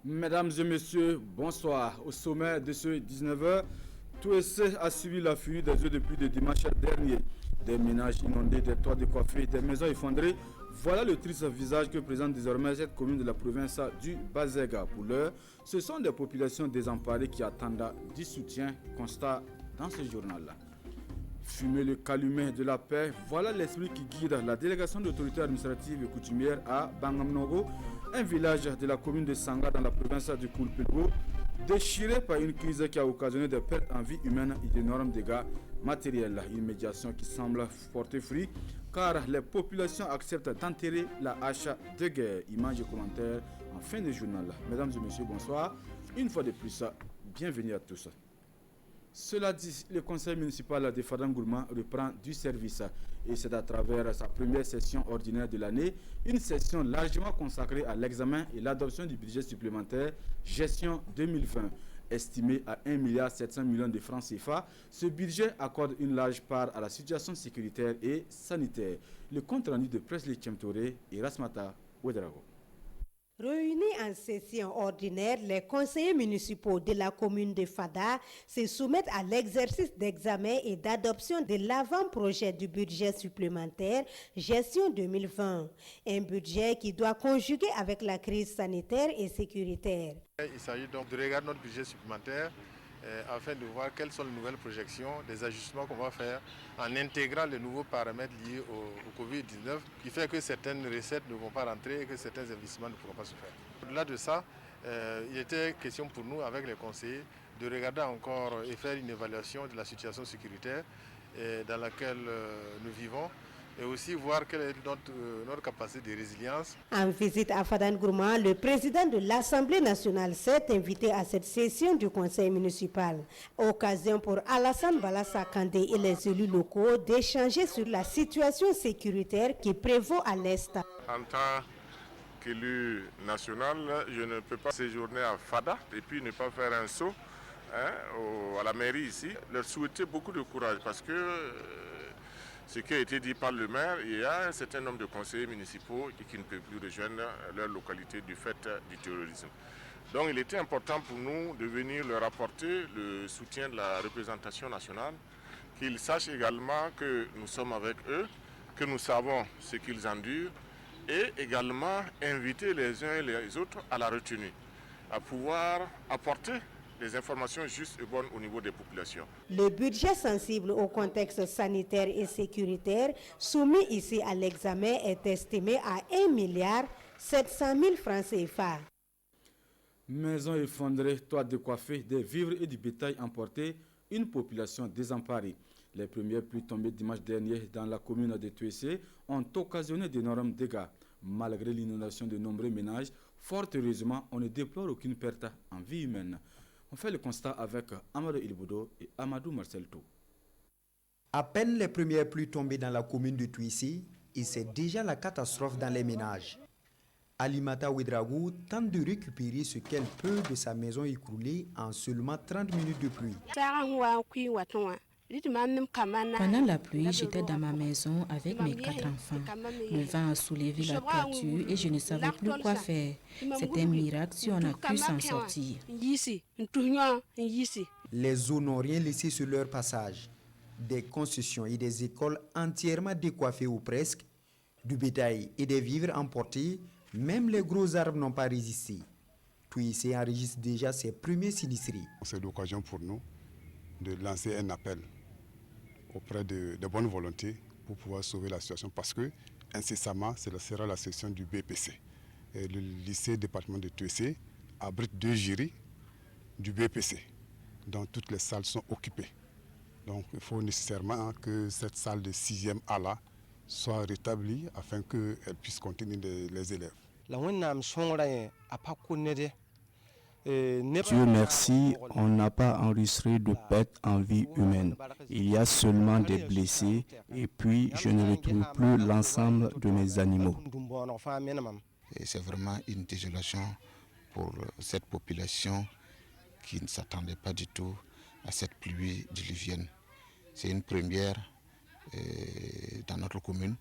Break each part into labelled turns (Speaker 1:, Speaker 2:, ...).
Speaker 1: Mesdames et messieurs, bonsoir. Au sommet de ce 19h, TOEC a suivi la fuite des eaux depuis le dimanche dernier. Des ménages inondés, des toits décoiffés, des maisons effondrées. Voilà le triste visage que présente désormais cette commune de la province du Bazega. Pour l'heure, ce sont des populations désemparées qui attendent du soutien, constat dans ce journal-là. Fumer le calumet de la paix, voilà l'esprit qui guide la délégation d'autorité administrative et coutumière à Bangamnogo, un village de la commune de Sanga dans la province du Koulpego, déchiré par une crise qui a occasionné des pertes en vie humaine et d'énormes dégâts matériels. Une médiation qui semble porter fruit car les populations acceptent d'enterrer la hache de guerre. Images et commentaires en fin de journal. Mesdames et messieurs, bonsoir. Une fois de plus, bienvenue à tous. Cela dit, le conseil municipal de Fadangourma reprend du service et c'est à travers sa première session ordinaire de l'année, une session largement consacrée à l'examen et l'adoption du budget supplémentaire gestion 2020. Estimé à 1,7 milliard de francs CFA, ce budget accorde une large part à la situation sécuritaire et sanitaire. Le compte rendu de Presley Chemtore et Rasmata Ouedrago.
Speaker 2: Réunis en session ordinaire, les conseillers municipaux de la commune de Fada se soumettent à l'exercice d'examen et d'adoption de l'avant-projet du budget supplémentaire gestion 2020. Un budget qui doit conjuguer avec la crise sanitaire et sécuritaire.
Speaker 3: Il s'agit donc de regarder notre budget supplémentaire afin de voir quelles sont les nouvelles projections, des ajustements qu'on va faire en intégrant les nouveaux paramètres liés au Covid-19 qui fait que certaines recettes ne vont pas rentrer et que certains investissements ne pourront pas se faire. Au-delà de ça, il était question pour nous avec les conseillers de regarder encore et faire une évaluation de la situation sécuritaire dans laquelle nous vivons et aussi voir quelle est notre capacité de résilience.
Speaker 2: En visite à Fadangourma, le président de l'Assemblée nationale s'est invité à cette session du conseil municipal. Occasion pour Alassane Balassa Kandé et les élus locaux d'échanger sur la situation sécuritaire qui prévaut à l'Est.
Speaker 4: En tant qu'élu national, je ne peux pas séjourner à Fada et puis ne pas faire un saut à la mairie ici. Leur souhaiter beaucoup de courage parce que ce qui a été dit par le maire, il y a un certain nombre de conseillers municipaux qui ne peuvent plus rejoindre leur localité du fait du terrorisme. Donc il était important pour nous de venir leur apporter le soutien de la représentation nationale, qu'ils sachent également que nous sommes avec eux, que nous savons ce qu'ils endurent et également inviter les uns et les autres à la retenue, à pouvoir apporter des informations justes et bonnes au niveau des populations.
Speaker 2: Le budget sensible au contexte sanitaire et sécuritaire soumis ici à l'examen est estimé à 1,7 milliard francs CFA.
Speaker 1: Maisons effondrées, toits décoiffés, des vivres et du bétail emportés, une population désemparée. Les premières pluies tombées dimanche dernier dans la commune de TOEC ont occasionné d'énormes dégâts. Malgré l'inondation de nombreux ménages, fort heureusement, on ne déplore aucune perte en vie humaine. On fait le constat avec Amadou Ilboudo et Amadou Marcelto.
Speaker 5: À peine les premières pluies tombées dans la commune de Touissi, et c'est déjà la catastrophe dans les ménages. Alimata Ouedragou tente de récupérer ce qu'elle peut de sa maison écroulée en seulement 30 minutes de pluie.
Speaker 6: Pendant la pluie, j'étais dans ma maison avec mes 4 enfants. Le vent a soulevé la toiture et je ne savais plus quoi faire. C'est un miracle si on a pu s'en sortir.
Speaker 5: Les eaux n'ont rien laissé sur leur passage. Des concessions et des écoles entièrement décoiffées ou presque, du bétail et des vivres emportés, même les gros arbres n'ont pas résisté. Touissi enregistre déjà ses premiers sinistrés.
Speaker 7: C'est l'occasion pour nous de lancer un appel auprès de bonnes volontés pour pouvoir sauver la situation parce que incessamment, ce sera la section du BPC. Et le lycée département de TOEC abrite 2 jurys du BPC, dont toutes les salles sont occupées. Donc il faut nécessairement que cette salle de 6e A là soit rétablie afin qu'elle puisse contenir les élèves.
Speaker 8: Dieu merci, on n'a pas enregistré de pertes en vie humaine. Il y a seulement des blessés et puis je ne retrouve plus l'ensemble de mes animaux.
Speaker 9: C'est vraiment une désolation pour cette population qui ne s'attendait pas du tout à cette pluie diluvienne. C'est une première dans notre commune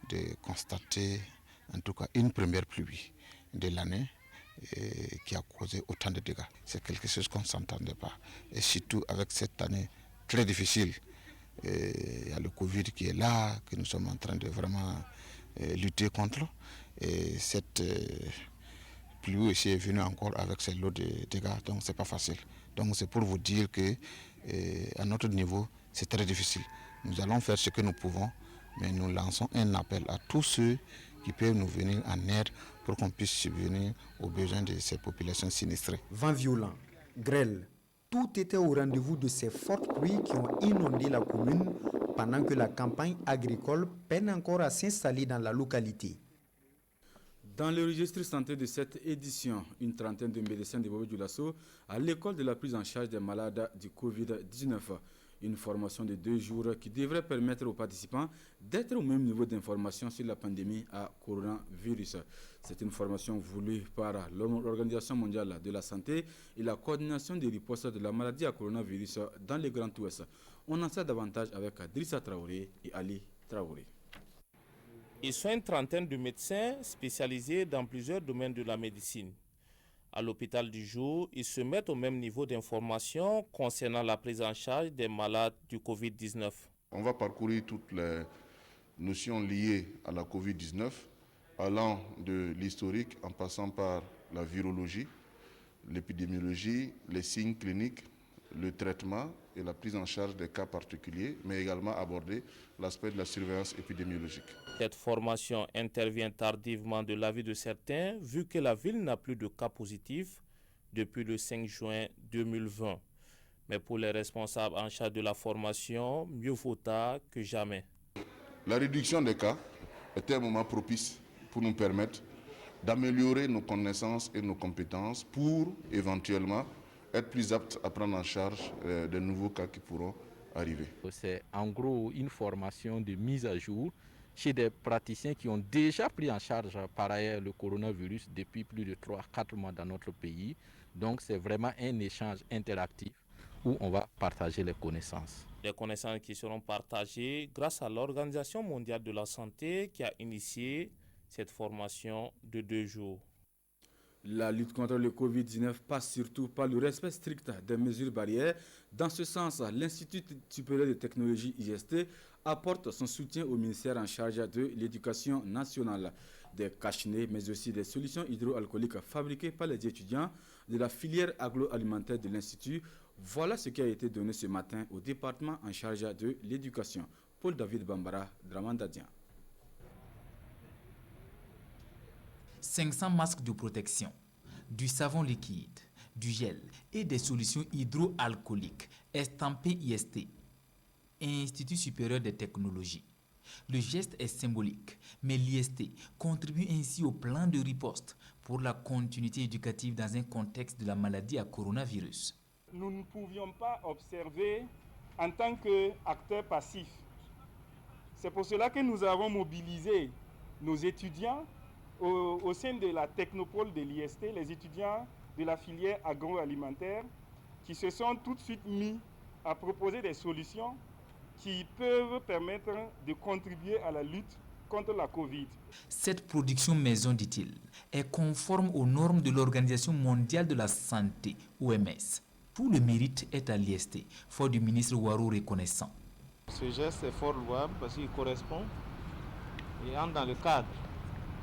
Speaker 9: de constater en tout cas une première pluie de l'année qui a causé autant de dégâts. C'est quelque chose qu'on ne s'entendait pas. Et surtout avec cette année très difficile, il y a le Covid qui est là, que nous sommes en train de vraiment lutter contre. Et cette pluie aussi est venue encore avec ses lots de dégâts, donc c'est pas facile. Donc c'est pour vous dire que à notre niveau, c'est très difficile. Nous allons faire ce que nous pouvons, mais nous lançons un appel à tous ceux qui peuvent nous venir en aide pour qu'on puisse subvenir aux besoins de ces populations sinistrées.
Speaker 5: Vent violent, grêle, tout était au rendez-vous de ces fortes pluies qui ont inondé la commune pendant que la campagne agricole peine encore à s'installer dans la localité.
Speaker 1: Dans le registre santé de cette édition, une trentaine de médecins de Bobo-Dioulasso à l'école de la prise en charge des malades du Covid-19. Une formation de 2 jours qui devrait permettre aux participants d'être au même niveau d'information sur la pandémie à coronavirus. C'est une formation voulue par l'Organisation mondiale de la santé et la coordination des ripostes de la maladie à coronavirus dans le Grand Ouest. On en sait davantage avec Drissa Traoré et Ali Traoré.
Speaker 10: Ils sont une trentaine de médecins spécialisés dans plusieurs domaines de la médecine. À l'hôpital du jour, ils se mettent au même niveau d'information concernant la prise en charge des malades du Covid-19.
Speaker 11: On va parcourir toutes les notions liées à la Covid-19, allant de l'historique en passant par la virologie, l'épidémiologie, les signes cliniques, le traitement et la prise en charge des cas particuliers, mais également aborder l'aspect de la surveillance épidémiologique.
Speaker 10: Cette formation intervient tardivement de l'avis de certains, vu que la ville n'a plus de cas positifs depuis le 5 juin 2020. Mais pour les responsables en charge de la formation, mieux vaut tard que jamais.
Speaker 11: La réduction des cas est un moment propice pour nous permettre d'améliorer nos connaissances et nos compétences pour éventuellement être plus aptes à prendre en charge de nouveaux cas qui pourront arriver.
Speaker 12: C'est en gros une formation de mise à jour chez des praticiens qui ont déjà pris en charge par ailleurs le coronavirus depuis plus de 3-4 mois dans notre pays. Donc c'est vraiment un échange interactif où on va partager les connaissances.
Speaker 10: Les connaissances qui seront partagées grâce à l'Organisation mondiale de la santé qui a initié cette formation de 2 jours.
Speaker 1: La lutte contre le Covid-19 passe surtout par le respect strict des mesures barrières. Dans ce sens, l'Institut supérieur de technologie IST apporte son soutien au ministère en charge de l'éducation nationale. Des cache-nez, mais aussi des solutions hydroalcooliques fabriquées par les étudiants de la filière agroalimentaire de l'Institut. Voilà ce qui a été donné ce matin au département en charge de l'éducation. Paul David Bambara, Dramandadien.
Speaker 13: 500 masques de protection, du savon liquide, du gel et des solutions hydroalcooliques estampées IST, Institut supérieur des technologies. Le geste est symbolique, mais l'IST contribue ainsi au plan de riposte pour la continuité éducative dans un contexte de la maladie à coronavirus.
Speaker 14: Nous ne pouvions pas observer en tant qu'acteurs passifs. C'est pour cela que nous avons mobilisé nos étudiants au sein de la technopole de l'IST, les étudiants de la filière agroalimentaire qui se sont tout de suite mis à proposer des solutions qui peuvent permettre de contribuer à la lutte contre la Covid.
Speaker 13: Cette production maison, dit-il, est conforme aux normes de l'Organisation mondiale de la santé, OMS. Tout le mérite est à l'IST, fort du ministre Ouarou reconnaissant.
Speaker 15: Ce geste est fort louable parce qu'il correspond et entre dans le cadre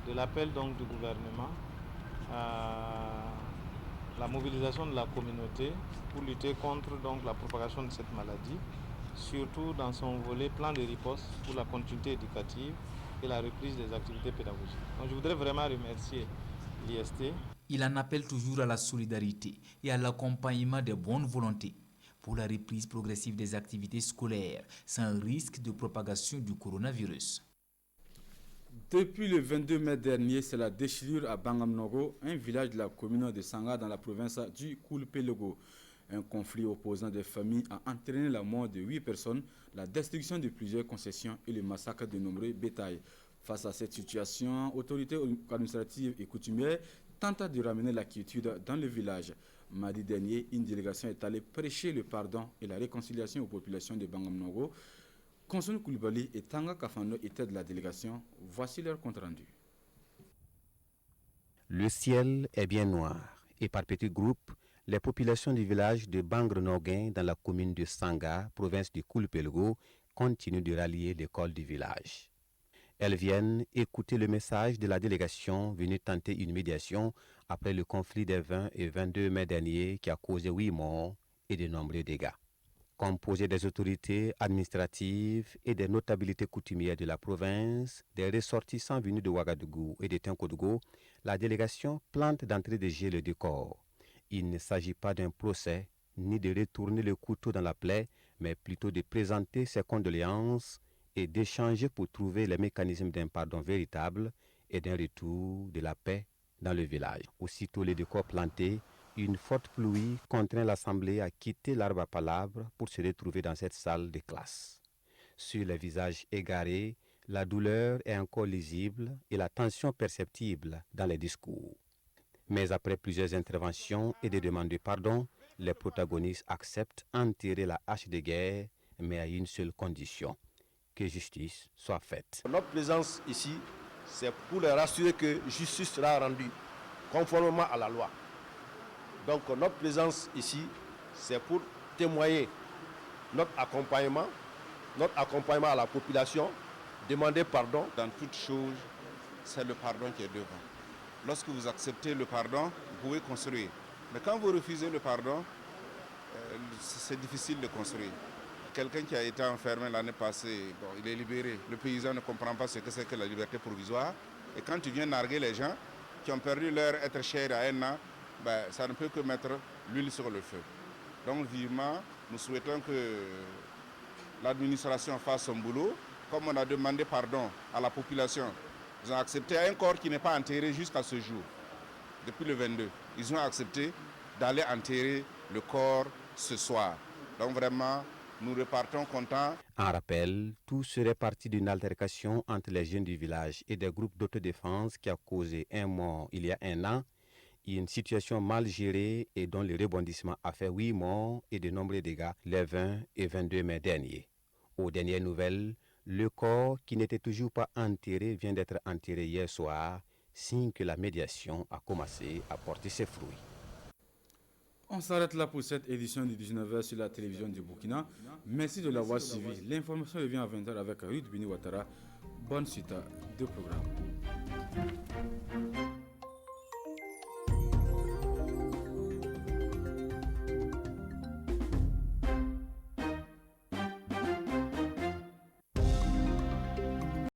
Speaker 15: de l'appel donc du gouvernement à la mobilisation de la communauté pour lutter contre donc la propagation de cette maladie, surtout dans son volet plan de riposte pour la continuité éducative et la reprise des activités pédagogiques. Donc je voudrais vraiment remercier l'IST.
Speaker 13: Il en appelle toujours à la solidarité et à l'accompagnement des bonnes volontés pour la reprise progressive des activités scolaires sans risque de propagation du coronavirus.
Speaker 1: Depuis le 22 mai dernier, c'est la déchirure à Bangamnogo, un village de la commune de Sanga dans la province du Koulpelogo. Un conflit opposant des familles a entraîné la mort de 8 personnes, la destruction de plusieurs concessions et le massacre de nombreux bétails. Face à cette situation, autorités administratives et coutumières tentent de ramener la quiétude dans le village. Mardi dernier, une délégation est allée prêcher le pardon et la réconciliation aux populations de Bangamnogo. Konson Koulibaly et Tanga Kafando étaient de la délégation. Voici leur compte rendu.
Speaker 16: Le ciel est bien noir et par petits groupes, les populations du village de Bangre-Noguin dans la commune de Sanga, province du Koulpelgo, continuent de rallier l'école du village. Elles viennent écouter le message de la délégation venue tenter une médiation après le conflit des 20 et 22 mai dernier qui a causé 8 morts et de nombreux dégâts. Composée des autorités administratives et des notabilités coutumières de la province, des ressortissants venus de Ouagadougou et de Tinkodougou, la délégation plante d'entrée de jeu le décor. Il ne s'agit pas d'un procès, ni de retourner le couteau dans la plaie, mais plutôt de présenter ses condoléances et d'échanger pour trouver les mécanismes d'un pardon véritable et d'un retour de la paix dans le village. Aussitôt les décors plantés, une forte pluie contraint l'Assemblée à quitter l'arbre à palabres pour se retrouver dans cette salle de classe. Sur les visages égarés, la douleur est encore lisible et la tension perceptible dans les discours. Mais après plusieurs interventions et des demandes de pardon, les protagonistes acceptent enterrer la hache de guerre, mais à une seule condition, que justice soit faite.
Speaker 17: Notre présence ici, c'est pour les rassurer que justice sera rendue conformément à la loi. Donc notre présence ici, c'est pour témoigner notre accompagnement à la population, demander pardon.
Speaker 9: Dans toute chose, c'est le pardon qui est devant. Lorsque vous acceptez le pardon, vous pouvez construire. Mais quand vous refusez le pardon, c'est difficile de construire. Quelqu'un qui a été enfermé l'année passée, bon, il est libéré. Le paysan ne comprend pas ce que c'est que la liberté provisoire. Et quand tu viens narguer les gens qui ont perdu leur être cher à un an, ben, ça ne peut que mettre l'huile sur le feu. Donc vivement, nous souhaitons que l'administration fasse son boulot. Comme on a demandé pardon à la population, ils ont accepté un corps qui n'est pas enterré jusqu'à ce jour, depuis le 22. Ils ont accepté d'aller enterrer le corps ce soir. Donc vraiment, nous repartons contents.
Speaker 16: En rappel, tout serait parti d'une altercation entre les jeunes du village et des groupes d'autodéfense qui a causé un mort il y a un an. Une situation mal gérée et dont le rebondissement a fait 8 morts et de nombreux dégâts les 20 et 22 mai derniers. Aux dernières nouvelles, le corps qui n'était toujours pas enterré vient d'être enterré hier soir, signe que la médiation a commencé à porter ses fruits.
Speaker 1: On s'arrête là pour cette édition du 19h sur la télévision du Burkina. Merci de l'avoir suivi. L'information revient à 20h avec Ruth Bini Ouattara. Bonne suite de programme.